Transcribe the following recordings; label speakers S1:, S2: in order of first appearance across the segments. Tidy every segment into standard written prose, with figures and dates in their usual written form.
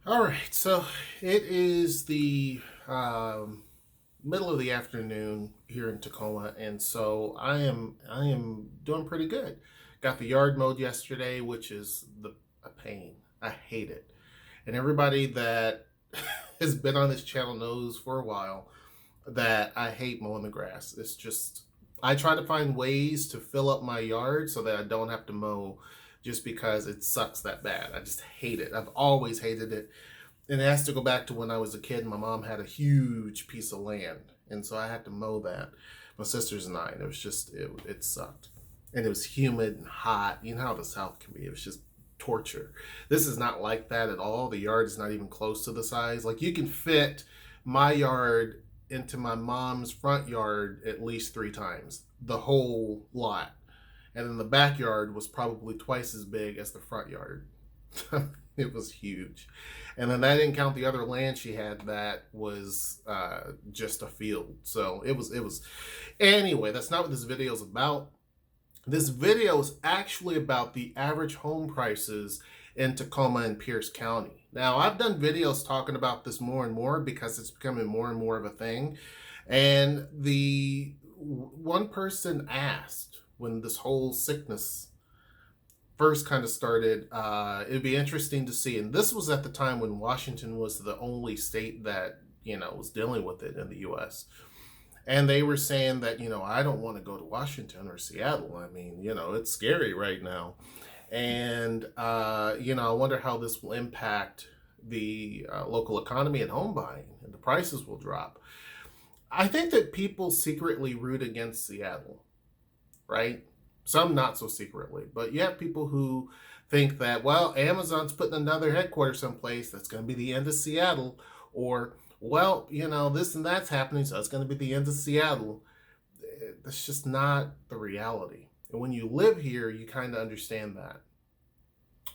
S1: All right, so it is the middle of the afternoon here in Tacoma, and so I am doing pretty good. Got the yard mowed yesterday, which is a pain. I hate it, and everybody that has been on this channel knows for a while that I hate mowing the grass. It's just I try to find ways to fill up my yard so that I don't have to mow just because it sucks that bad. I just hate it. I've always hated it. And it has to go back to when I was a kid. My mom had a huge piece of land, and so I had to mow that. My sisters and I, and it was just it sucked, and it was humid and hot. You know how the South can be. It was just torture. This is not like that at all. The yard is not even close to the size. Like you can fit my yard into my mom's front yard at least three times, the whole lot, and then the backyard was probably twice as big as the front yard. It was huge. And then that didn't count the other land she had that was just a field. So it was anyway, that's not what this video is about. This video is actually about the average home prices in Tacoma and Pierce County. Now, I've done videos talking about this more and more because it's becoming more and more of a thing. And the one person asked when this whole sickness first kind of started, it'd be interesting to see. And this was at the time when Washington was the only state that, was dealing with it in the US. And they were saying that, I don't want to go to Washington or Seattle. I mean, it's scary right now. And, I wonder how this will impact the local economy and home buying, and the prices will drop. I think that people secretly root against Seattle, right? Some not so secretly, but you have people who think that, well, Amazon's putting another headquarters someplace, that's going to be the end of Seattle, or, well, this and that's happening, so it's going to be the end of Seattle. That's just not the reality. And when you live here, you kind of understand that.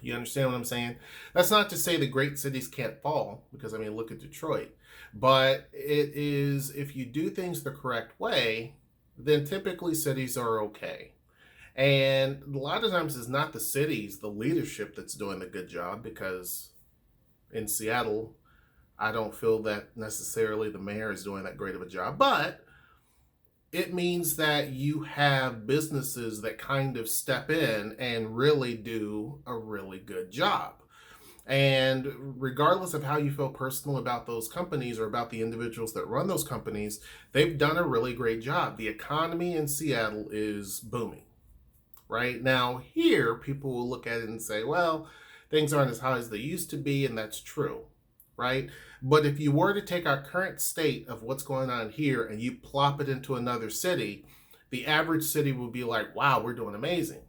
S1: You understand what I'm saying? That's not to say the great cities can't fall, because, I mean, look at Detroit. But it is, if you do things the correct way, then typically cities are okay. And a lot of times it's not the cities, the leadership that's doing the good job, because in Seattle, I don't feel that necessarily the mayor is doing that great of a job. But it means that you have businesses that kind of step in and really do a really good job. And regardless of how you feel personal about those companies or about the individuals that run those companies, they've done a really great job. The economy in Seattle is booming. Right now, here, people will look at it and say, well, things aren't as high as they used to be, and that's true, right? But if you were to take our current state of what's going on here and you plop it into another city, the average city will be like, wow, we're doing amazing,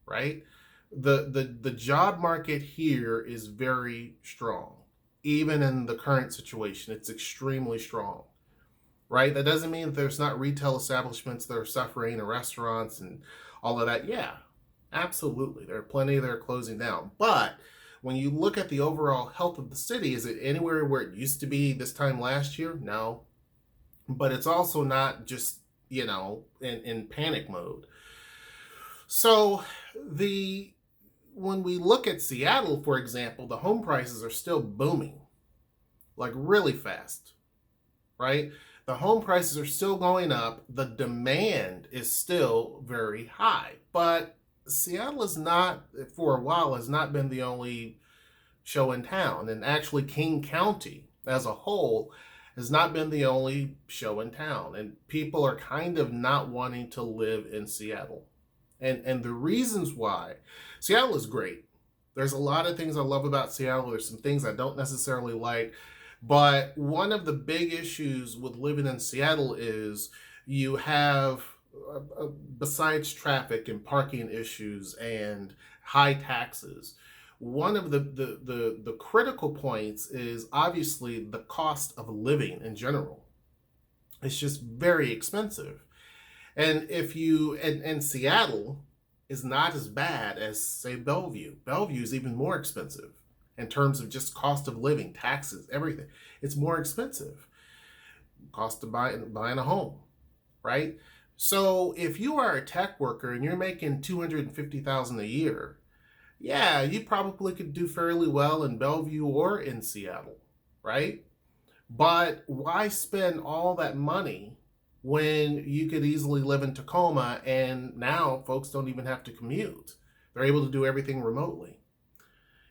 S1: right? The job market here is very strong. Even in the current situation, it's extremely strong, right? That doesn't mean that there's not retail establishments that are suffering, or restaurants and all of that. Yeah, absolutely. There are plenty that are closing down. But when you look at the overall health of the city, is it anywhere where it used to be this time last year? No. But it's also not just, in panic mode. So when we look at Seattle, for example, the home prices are still booming, like really fast, right? The home prices are still going up. The demand is still very high. But Seattle is not, for a while, has not been the only show in town. And actually, King County as a whole has not been the only show in town. And people are kind of not wanting to live in Seattle. And the reasons why, Seattle is great. There's a lot of things I love about Seattle. There's some things I don't necessarily like. But one of the big issues with living in Seattle is you have, besides traffic and parking issues and high taxes, one of the critical points is obviously the cost of living in general. It's just very expensive. And and Seattle is not as bad as, say, Bellevue. Bellevue is even more expensive in terms of just cost of living, taxes, everything. It's more expensive. Cost of buying a home, right? So if you are a tech worker and you're making $250,000 a year, Yeah, you probably could do fairly well in Bellevue or in Seattle, right? But why spend all that money when you could easily live in Tacoma and now folks don't even have to commute? They're able to do everything remotely.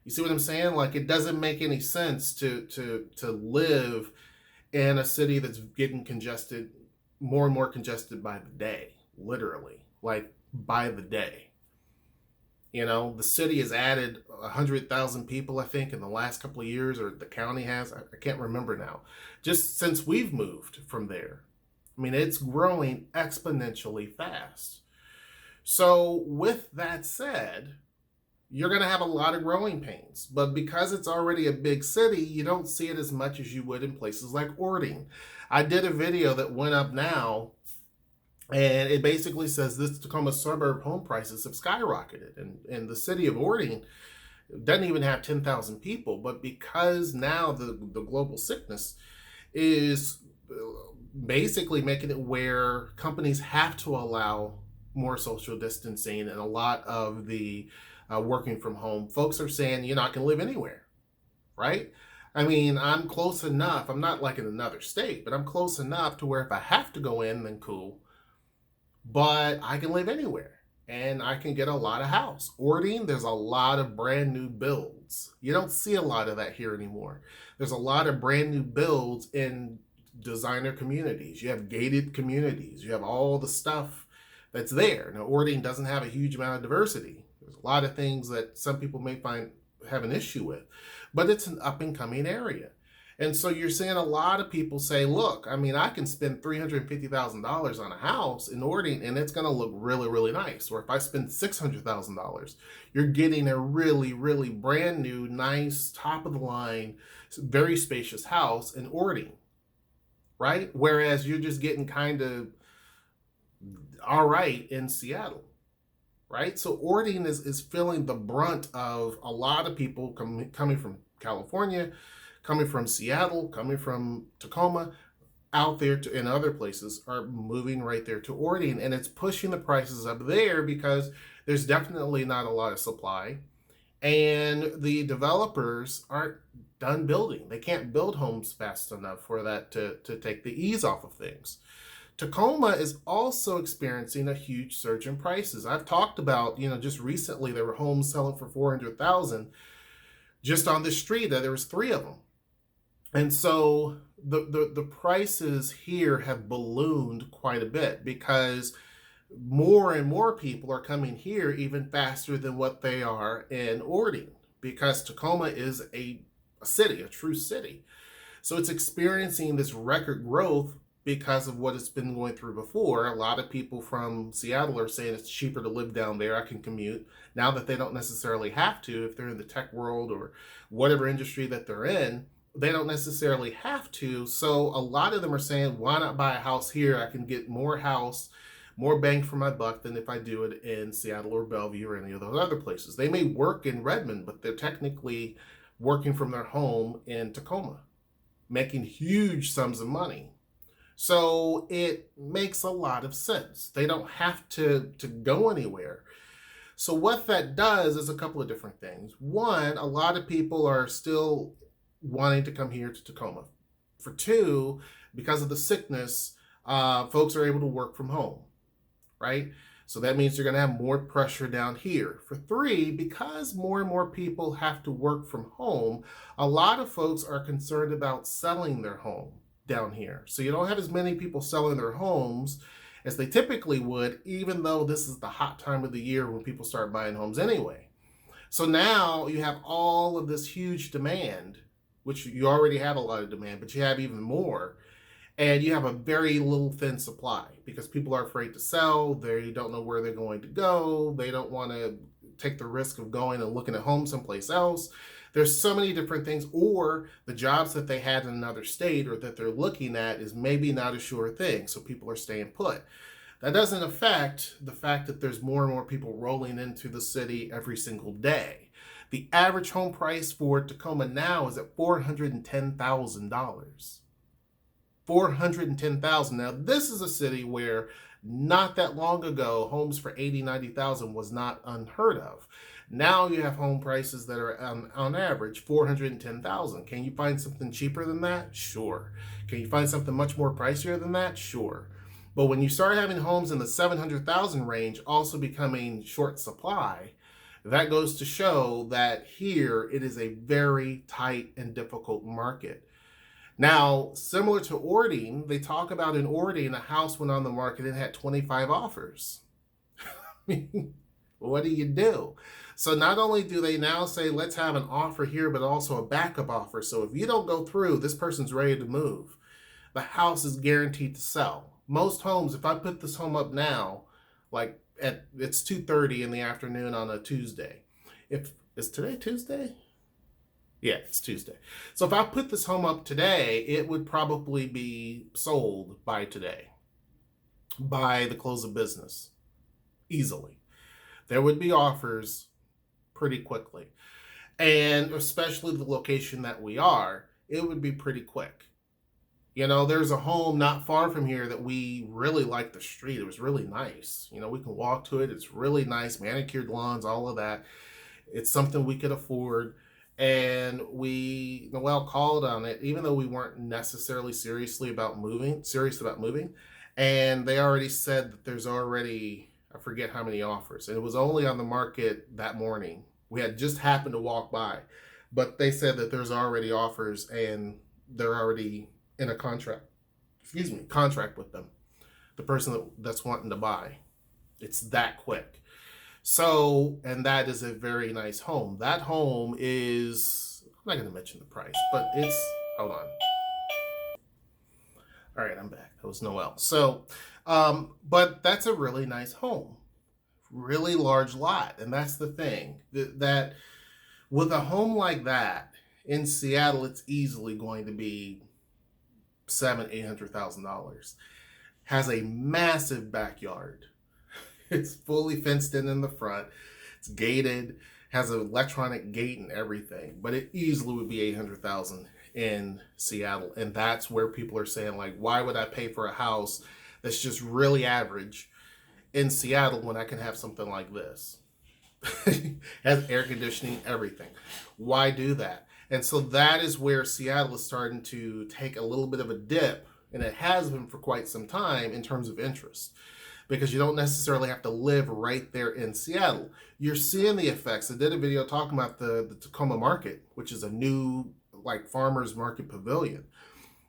S1: You see what I'm saying? Like it doesn't make any sense to live in a city that's getting congested, more and more congested by the day, literally, like by the day. You know, the city has added 100,000 people, I think, in the last couple of years, or the county has. I can't remember now. Just since we've moved from there. I mean, it's growing exponentially fast. So, with that said, you're going to have a lot of growing pains. But because it's already a big city, you don't see it as much as you would in places like Ording. I did a video that went up now, and it basically says this Tacoma suburb home prices have skyrocketed. And the city of Ording doesn't even have 10,000 people. But because now the global sickness is basically making it where companies have to allow more social distancing and a lot of the working from home, folks are saying you're not going to live anywhere, right? I mean, I'm close enough. I'm not like in another state, but I'm close enough to where if I have to go in, then cool. But I can live anywhere and I can get a lot of house. Ording, there's a lot of brand new builds. You don't see a lot of that here anymore. There's a lot of brand new builds in designer communities. You have gated communities. You have all the stuff that's there. Now, Ording doesn't have a huge amount of diversity. There's a lot of things that some people may have an issue with, but it's an up and coming area. And so you're seeing a lot of people say, look, I mean, I can spend $350,000 on a house in Ording and it's going to look really, really nice. Or if I spend $600,000, you're getting a really, really brand new, nice, top of the line, very spacious house in Ording, right? Whereas you're just getting kind of all right in Seattle, right? So Ording is feeling the brunt of a lot of people coming from California, coming from Seattle, coming from Tacoma, out there in other places are moving right there to Ording, and it's pushing the prices up there because there's definitely not a lot of supply, and the developers aren't done building. They can't build homes fast enough for that to take the ease off of things. Tacoma is also experiencing a huge surge in prices. I've talked about, just recently there were homes selling for 400,000 just on the street. There was 3 of them. And so the prices here have ballooned quite a bit because more and more people are coming here even faster than what they are in Ording, because Tacoma is a city, a true city. So it's experiencing this record growth because of what it's been going through before. A lot of people from Seattle are saying it's cheaper to live down there. I can commute now that they don't necessarily have to. If they're in the tech world or whatever industry that they're in, they don't necessarily have to. So a lot of them are saying, why not buy a house here? I can get more bang for my buck than if I do it in Seattle or Bellevue or any of those other places. They may work in Redmond, but they're technically working from their home in Tacoma, making huge sums of money. So it makes a lot of sense. They don't have to go anywhere. So what that does is a couple of different things. One, a lot of people are still wanting to come here to Tacoma. For 2, because of the sickness, folks are able to work from home, right? So that means you're going to have more pressure down here. For 3, because more and more people have to work from home, a lot of folks are concerned about selling their home down here. So you don't have as many people selling their homes as they typically would, even though this is the hot time of the year when people start buying homes anyway. So now you have all of this huge demand, which you already had a lot of demand, but you have even more. And you have a very little thin supply because people are afraid to sell. They don't know where they're going to go. They don't want to take the risk of going and looking at homes someplace else. There's so many different things, or the jobs that they had in another state or that they're looking at is maybe not a sure thing. So people are staying put. That doesn't affect the fact that there's more and more people rolling into the city every single day. The average home price for Tacoma now is at $410,000. $410,000. Now, this is a city where not that long ago, homes for $80,000, $90,000 was not unheard of. Now you have home prices that are on average 410,000. Can you find something cheaper than that? Sure. Can you find something much more pricier than that? Sure. But when you start having homes in the 700,000 range also becoming short supply, that goes to show that here it is a very tight and difficult market. Now, similar to Ording, they talk about in Ording, a house went on the market and had 25 offers. What do you do? So not only do they now say, let's have an offer here, but also a backup offer. So if you don't go through, this person's ready to move. The house is guaranteed to sell. Most homes, if I put this home up now, like it's 2:30 in the afternoon on a Tuesday. Is today Tuesday? Yeah, it's Tuesday. So if I put this home up today, it would probably be sold by today, by the close of business, easily. There would be offers pretty quickly. And especially the location that we are, it would be pretty quick. There's a home not far from here that we really like the street. It was really nice. We can walk to it. It's really nice, manicured lawns, all of that. It's something we could afford. And Noelle called on it, even though we weren't necessarily serious about moving. And they already said that there's already, I forget how many offers. And it was only on the market that morning. We had just happened to walk by. But they said that there's already offers and they're already in a contract with them, the person that's wanting to buy. It's that quick. So, and that is a very nice home. That home is, I'm not going to mention the price, but hold on. All right, I'm back. That was Noelle. So, but that's a really nice home, really large lot. And that's the thing, that with a home like that in Seattle, it's easily going to be $800,000. Has a massive backyard. It's fully fenced in the front. It's gated, has an electronic gate and everything. But it easily would be $800,000 in Seattle. And that's where people are saying, like, why would I pay for a house that's just really average in Seattle when I can have something like this? Has air conditioning, everything. Why do that? And so that is where Seattle is starting to take a little bit of a dip, and it has been for quite some time in terms of interest, because you don't necessarily have to live right there in Seattle. You're seeing the effects. I did a video talking about the Tacoma market, which is a new farmers market pavilion.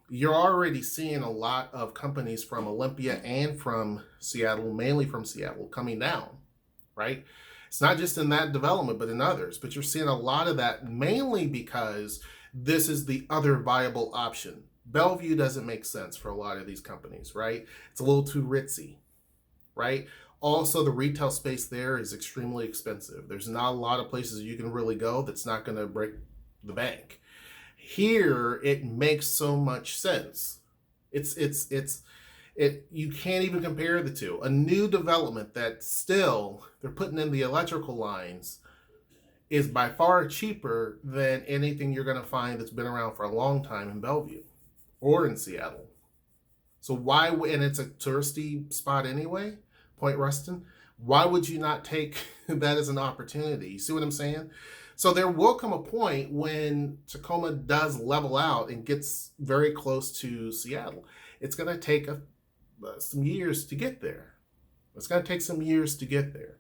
S1: You're already seeing a lot of companies from Olympia and from Seattle, mainly from Seattle, coming down, right? It's not just in that development, but in others. But you're seeing a lot of that mainly because this is the other viable option. Bellevue doesn't make sense for a lot of these companies, right? It's a little too ritzy, right? Also, the retail space there is extremely expensive. There's not a lot of places you can really go that's not going to break the bank. Here, it makes so much sense. You can't even compare the two. A new development that still they're putting in the electrical lines is by far cheaper than anything you're going to find that's been around for a long time in Bellevue or in Seattle. So and it's a touristy spot anyway, Point Ruston. Why would you not take that as an opportunity? You see what I'm saying? So there will come a point when Tacoma does level out and gets very close to Seattle. It's going to take some years to get there. It's going to take some years to get there.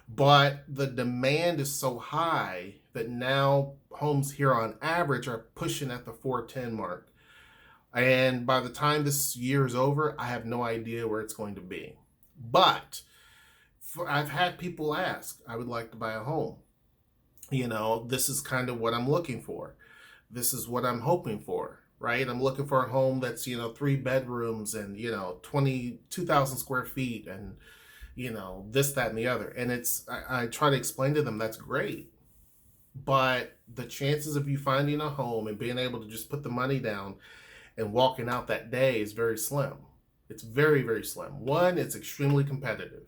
S1: But the demand is so high that now homes here on average are pushing at the 410 mark. And by the time this year is over, I have no idea where it's going to be. But I've had people ask, I would like to buy a home. This is kind of what I'm looking for. This is what I'm hoping for, right? I'm looking for a home that's, 3 bedrooms and, 22,000 square feet and, this, that, and the other. And I try to explain to them that's great. But the chances of you finding a home and being able to just put the money down and walking out that day is very slim. It's very, very slim. 1, it's extremely competitive.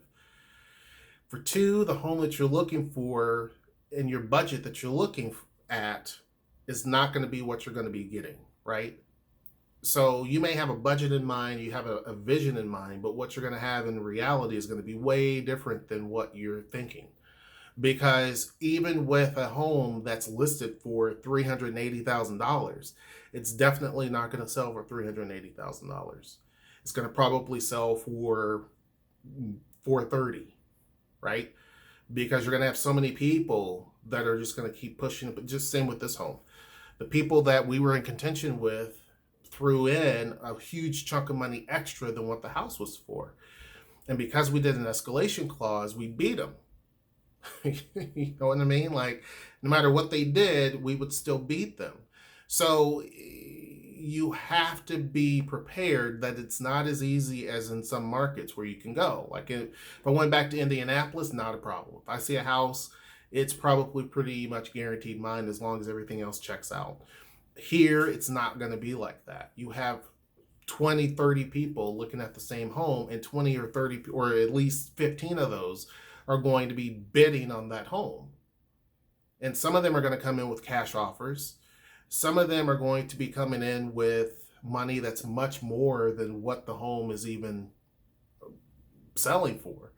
S1: For 2, the home that you're looking for and your budget that you're looking at is not going to be what you're going to be getting, right? So you may have a budget in mind, you have a vision in mind, but what you're going to have in reality is going to be way different than what you're thinking. because even with a home that's listed for $380,000, it's definitely not going to sell for $380,000. It's going to probably sell for 430, right? Because you're going to have so many people that are just going to keep pushing it. But just same with this home. The people that we were in contention with threw in a huge chunk of money extra than what the house was for. And because we did an escalation clause, we beat them. You know what I mean? Like, no matter what they did, we would still beat them. So you have to be prepared that it's not as easy as in some markets where you can go. Like, if I went back to Indianapolis, not a problem. If I see a house, it's probably pretty much guaranteed mine as long as everything else checks out. Here, it's not going to be like that. You have 20, 30 people looking at the same home, and 20 or 30, or at least 15 of those are going to be bidding on that home. And some of them are going to come in with cash offers. Some of them are going to be coming in with money that's much more than what the home is even selling for,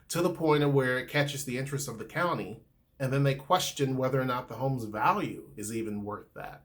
S1: to the point of where it catches the interest of the county, and then they question whether or not the home's value is even worth that.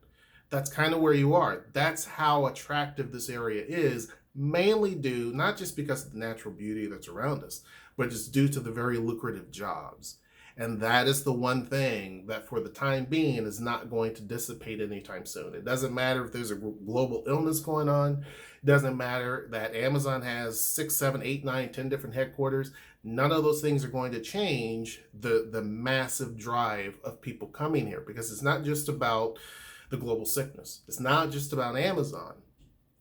S1: That's kind of where you are. That's how attractive this area is, mainly due, not just because of the natural beauty that's around us, but it's due to the very lucrative jobs. And that is the one thing that for the time being is not going to dissipate anytime soon. It doesn't matter if there's a global illness going on. It doesn't matter that Amazon has 6, 7, 8, 9, 10 different headquarters. None of those things are going to change the massive drive of people coming here, because it's not just about the global sickness. It's not just about Amazon,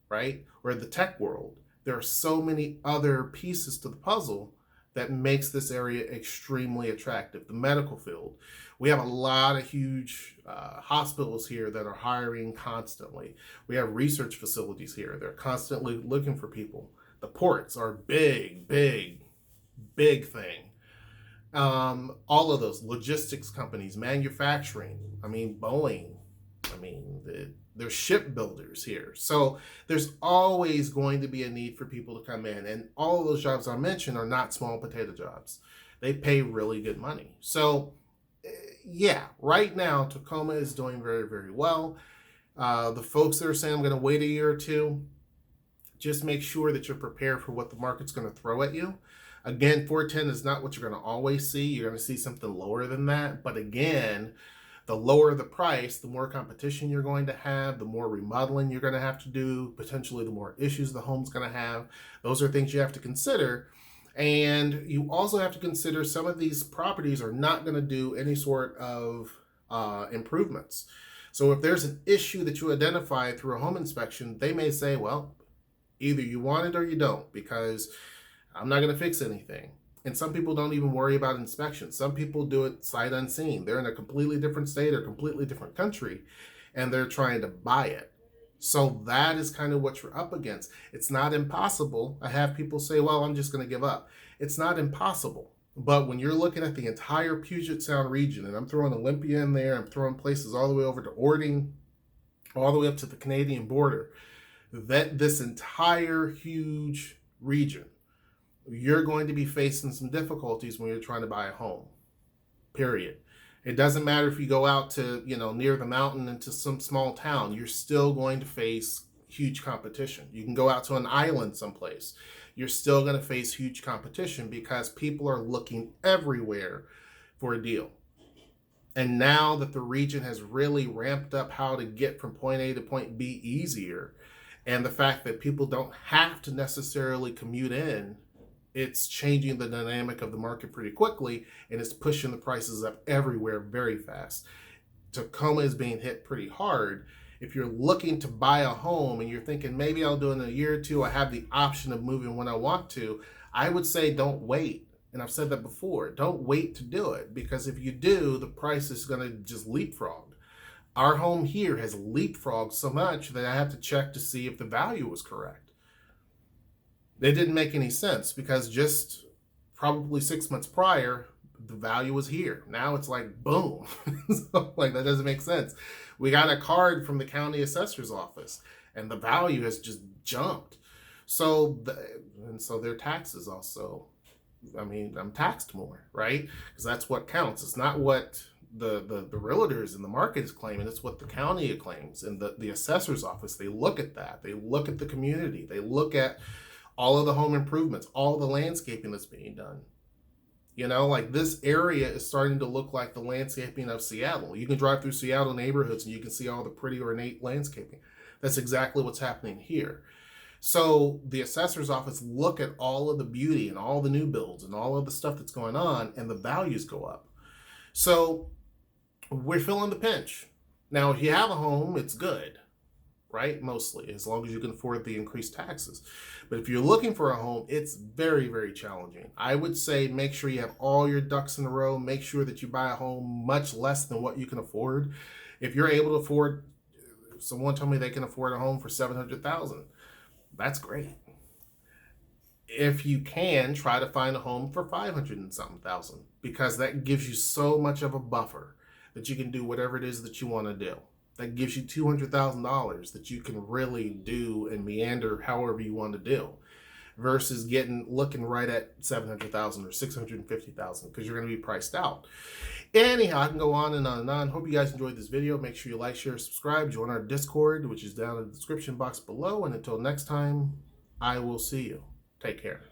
S1: right? Or the tech world. There are so many other pieces to the puzzle that makes this area extremely attractive. The medical field. We have a lot of huge hospitals here that are hiring constantly. We have research facilities here. They're constantly looking for people. The ports are big, big, big thing. All of those logistics companies, manufacturing. I mean, Boeing. I mean, there's shipbuilders here. So there's always going to be a need for people to come in. And all of those jobs I mentioned are not small potato jobs. They pay really good money. So yeah, right now, Tacoma is doing very, very well. The folks that are saying I'm going to wait a year or two, just make sure that you're prepared for what the market's going to throw at you. Again, 410 is not what you're going to always see. You're going to see something lower than that. But again, the lower the price, the more competition you're going to have, the more remodeling you're going to have to do, potentially the more issues the home's going to have. Those are things you have to consider. And you also have to consider some of these properties are not going to do any sort of improvements. So if there's an issue that you identify through a home inspection, they may say, well, either you want it or you don't, because I'm not going to fix anything. And some people don't even worry about inspection. Some people do it sight unseen. They're in a completely different state or completely different country, and they're trying to buy it. So that is kind of what you're up against. It's not impossible. I have people say, well, I'm just going to give up. It's not impossible. But when you're looking at the entire Puget Sound region, and I'm throwing Olympia in there, I'm throwing places all the way over to Orting, all the way up to the Canadian border, that this entire huge region, you're going to be facing some difficulties when you're trying to buy a home, period. It doesn't matter if you go out to, near the mountain into some small town, you're still going to face huge competition. You can go out to an island someplace. You're still going to face huge competition because people are looking everywhere for a deal. And now that the region has really ramped up how to get from point A to point B easier, and the fact that people don't have to necessarily commute in, it's changing the dynamic of the market pretty quickly, and it's pushing the prices up everywhere very fast. Tacoma is being hit pretty hard. If you're looking to buy a home and you're thinking, maybe I'll do it in a year or two, I have the option of moving when I want to, I would say don't wait. And I've said that before. Don't wait to do it, because if you do, the price is going to just leapfrog. Our home here has leapfrogged so much that I have to check to see if the value was correct. It didn't make any sense, because just probably 6 months prior, the value was here. Now it's like, boom. So, that doesn't make sense. We got a card from the county assessor's office, and the value has just jumped. So their taxes also I'm taxed more, right? Because that's what counts. It's not what the realtors in the market is claiming. It's what the county claims, and the assessor's office. They look at that. They look at the community. They look at all of the home improvements, all the landscaping that's being done. Like this area is starting to look like the landscaping of Seattle. You can drive through Seattle neighborhoods and you can see all the pretty ornate landscaping. That's exactly what's happening here. So the assessor's office look at all of the beauty and all the new builds and all of the stuff that's going on, and the values go up. So we're feeling the pinch. Now, if you have a home, it's good, right? Mostly, as long as you can afford the increased taxes. But if you're looking for a home, it's very, very challenging. I would say make sure you have all your ducks in a row. Make sure that you buy a home much less than what you can afford. If you're able to afford, someone told me they can afford a home for $700,000. That's great. If you can, try to find a home for 500 and something thousand, because that gives you so much of a buffer that you can do whatever it is that you want to do. That gives you $200,000 that you can really do and meander however you want to do, versus looking right at 700,000 or 650,000, because you're going to be priced out. Anyhow, I can go on and on and on. Hope you guys enjoyed this video. Make sure you like, share, subscribe, join our Discord, which is down in the description box below. And until next time, I will see you. Take care.